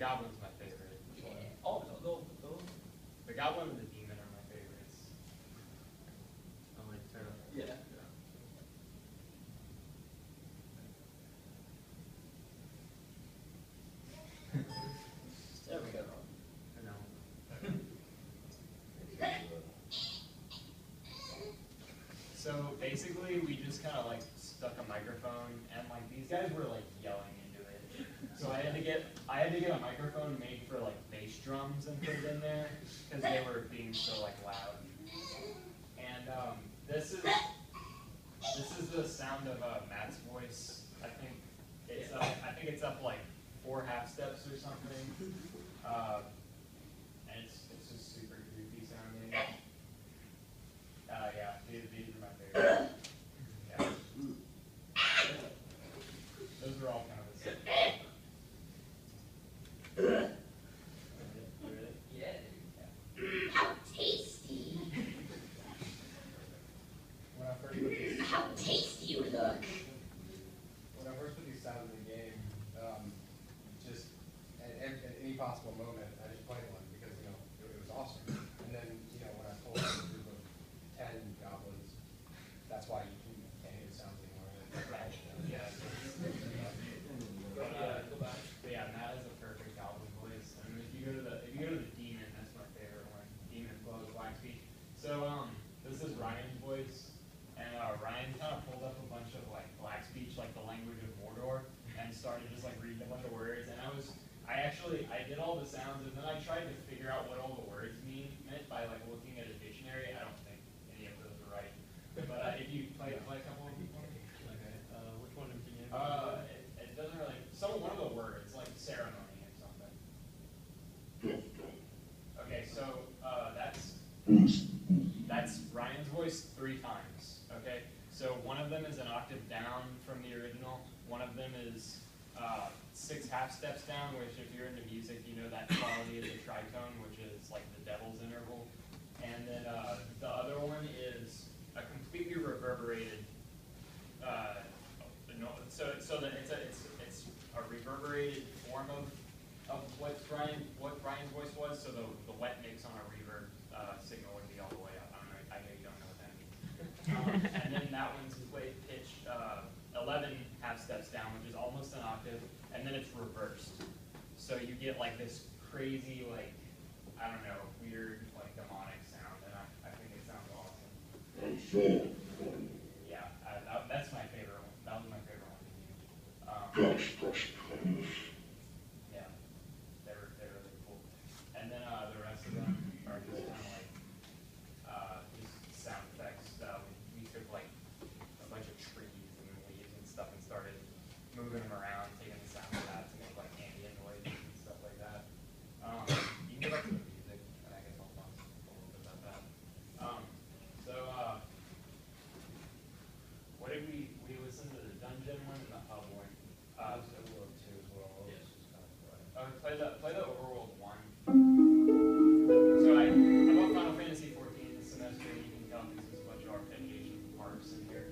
Goblin's my favorite. Yeah. Oh, those. The Goblin and the Demon are my favorites. I like Turtle. Yeah. There we go. I know. So basically, we just kind of like stuck a microphone, and like these guys were like yelling into it. So I had to get a microphone made for like bass drums and put it in there because they were being so like loud. And this is the sound of Matt's voice. I think it's up like 4 half steps or something. And it's just super creepy sounding. Yeah, these are my favorite. Yeah. Those are all kind of the same. Really? Yeah. How tasty. When I first put these, How tasty you look. Sounds in the game, just at any possible moment, I just played one because it was awesome. And then when I pulled out a group of 10 goblins, that's why you can't hear the sounds anymore. yeah. Go back. But yeah, Matt has a perfect goblin voice. And if you go to the demon, that's my favorite one. Demon blows black speech. So this is Ryan's voice, and Ryan kind of pulled up a bunch of like black speech, like the language of Mordor, and started just like reading a bunch of words. And I did all the sounds, and then I tried to figure out what all the words meant by like looking at a dictionary. I don't think any of those are right. But if you play a couple of people, Okay. Which one did you name? it doesn't really. One of the words like ceremony or something. Okay, so that's Ryan's voice 3 times. Okay, so one of them is an octave down from the original. One of them is 6 half steps down, which if you're into music, you know that quality is a tritone, which is like the devil's interval. And then the other one is a completely reverberated. So that it's a reverberated form of what Ryan's voice was. So the wet mix on a reverb signal would be all the way up. I know you don't know what that means. And then that one's pitched 11 half steps down, which is almost an octave, and then it's reversed. So you get like this crazy, like, I don't know, weird, like demonic sound, and I think it sounds awesome. Yeah, that's my favorite one. That was my favorite one to use. Yeah, they're really cool. And then the rest of them are just kind of like just sound effects. We took like a bunch of trees and leaves and stuff and started moving them around, taking the sound of that to make like ambient noises and stuff like that. You can go back to the music, and I guess I'll talk a little bit about that. What did we listened to the dungeon one and the hub one? Overworld 2 as well. Yes. Play the Overworld 1. So I bought Final Fantasy 14 this semester, and you can tell because there's a bunch of arpeggiation parts in here.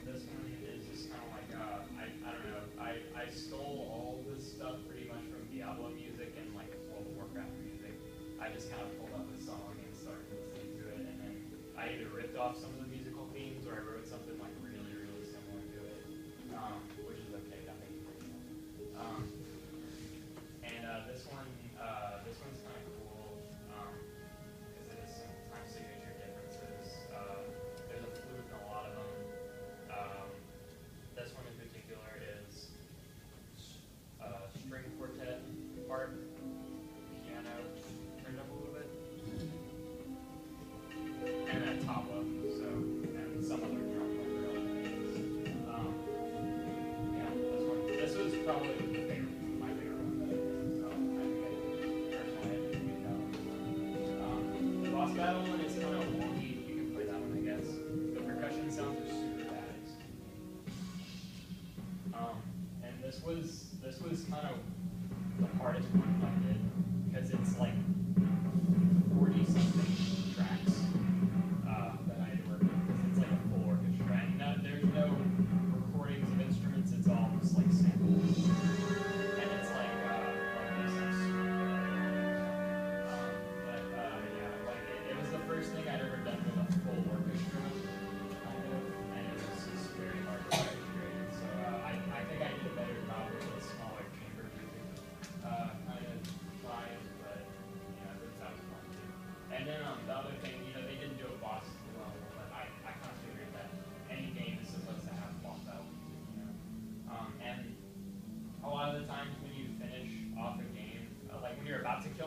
This one is just kind of like, I don't know, I stole all this stuff pretty much from Diablo music and like World of Warcraft music. I just kind of pulled up a song and started listening to it, and then I either ripped off some of the musical themes or I wrote something like really, really similar to it, which is okay, that makes it pretty cool. This one's kind of cool because it has some time signature differences. There's a flute in a lot of them. This one in particular is string quartet part, piano turned up a little bit, and a tabla, and some other drum player elements. Yeah, this was probably my favorite one. So I personally picked that one. The boss battle one is kind of wonky. You can play that one, I guess. The percussion sounds are super bad. And this was kind of the hardest one I did because it's like 40-something tracks that I had to work with because it's like a full orchestra. And there's no recordings of instruments, it's all just like samples. And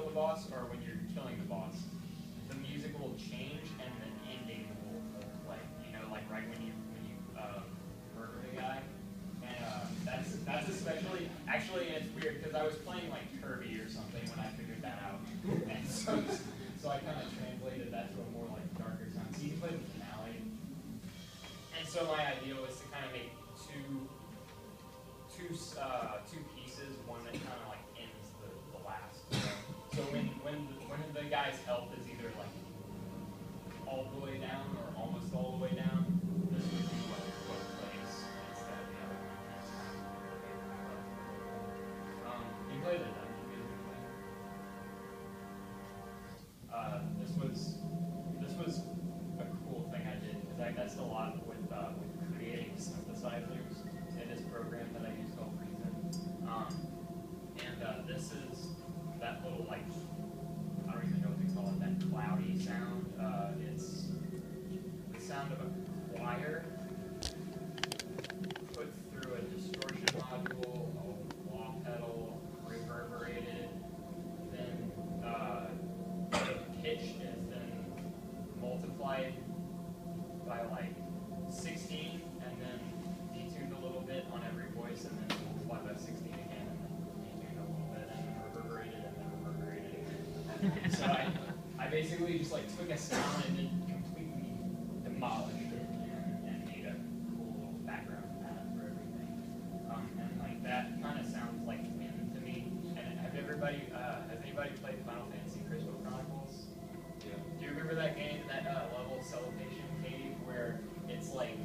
the boss or when you're killing the boss, the music will change and the ending will play. You know, like right when you murder a guy. And that's especially, actually it's weird because I was playing like Kirby or something when I figured that out. And so I kind of translated that to a more like darker sound. So you can play the finale. And so my idea was to kind of make two pieces, one that kind of like ends the last. So when the guy's health is either like all the way down or almost all the way down, this would be what plays instead of the other one. You play the dungeon music thing. This was a cool thing I did because I messed a lot with creating synthesizers in this program that I use called Reason. And this is that little like, I don't even know what they call it, that cloudy sound. It's the sound of a choir put through a distortion module, a wah pedal, reverberated, then the pitch is then multiplied by like 16, and then detuned a little bit on every voice, and then multiplied by 16 again, and then detuned a little bit, and then reverberated, and then reverberated again. So I basically just like took a sound and then completely demolished it and made a cool little background pattern for everything. And like that kind of sounds like wind to me. And has anybody played Final Fantasy Crystal Chronicles? Yeah. Do you remember that game, that level Celebration Cave, where it's like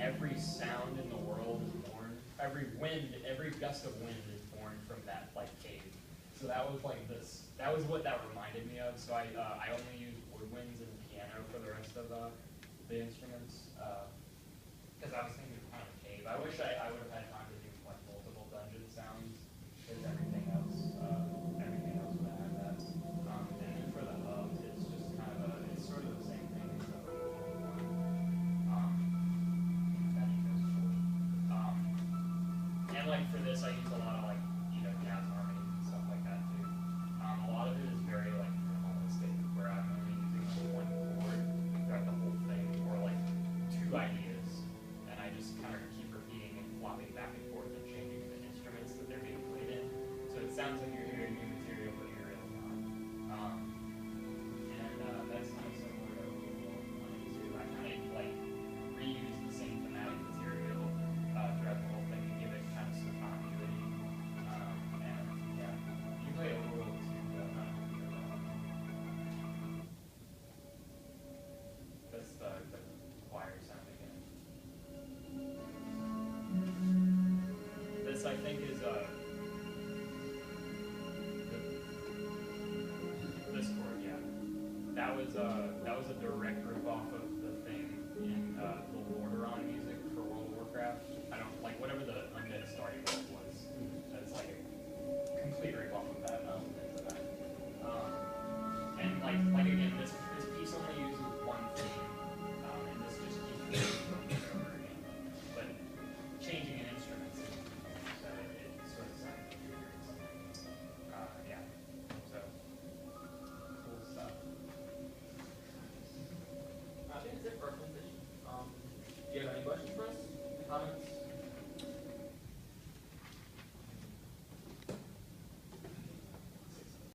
every sound in the world is born, every gust of wind is born from that like cave. So that was like this. That was what that reminded me of. So I only used woodwinds and piano for the rest of the instruments because I was thinking kind of cave. I wish I would have had time to do like multiple dungeon sounds because everything else would have had that. And then for the hub, it's just kind of it's sort of the same thing. Except for that echo's cool. And like for this, I use a lot of like jazz harmonies and stuff like that too. A lot of it is very like minimalistic, where I'm only using like one chord throughout the whole thing, or like two ideas, and I just kind of keep repeating and flopping back and forth and changing the instruments that they're being played in. So it sounds like you're hearing new material, but you're really not. And that's kind of similar to what I'm too. I kind of like reuse the same thematic material throughout the whole thing to give it kind of some continuity. And yeah, you play Overworld too, but I'm not sure about that. That's the choir sound again. This I think is this chord, yeah. That was a direct rip off of the thing in the Lordaeron music for World of Warcraft. I don't like whatever the Undead starting world was. That's like a complete rip off of that. Into that. And like again, this piece only uses one theme, and this just keeps going over again. But changing an instrument, so it sort of sounds like you're hearing something. Yeah. So cool stuff. I think that's it for our presentation. Do you have any questions for us? Comments?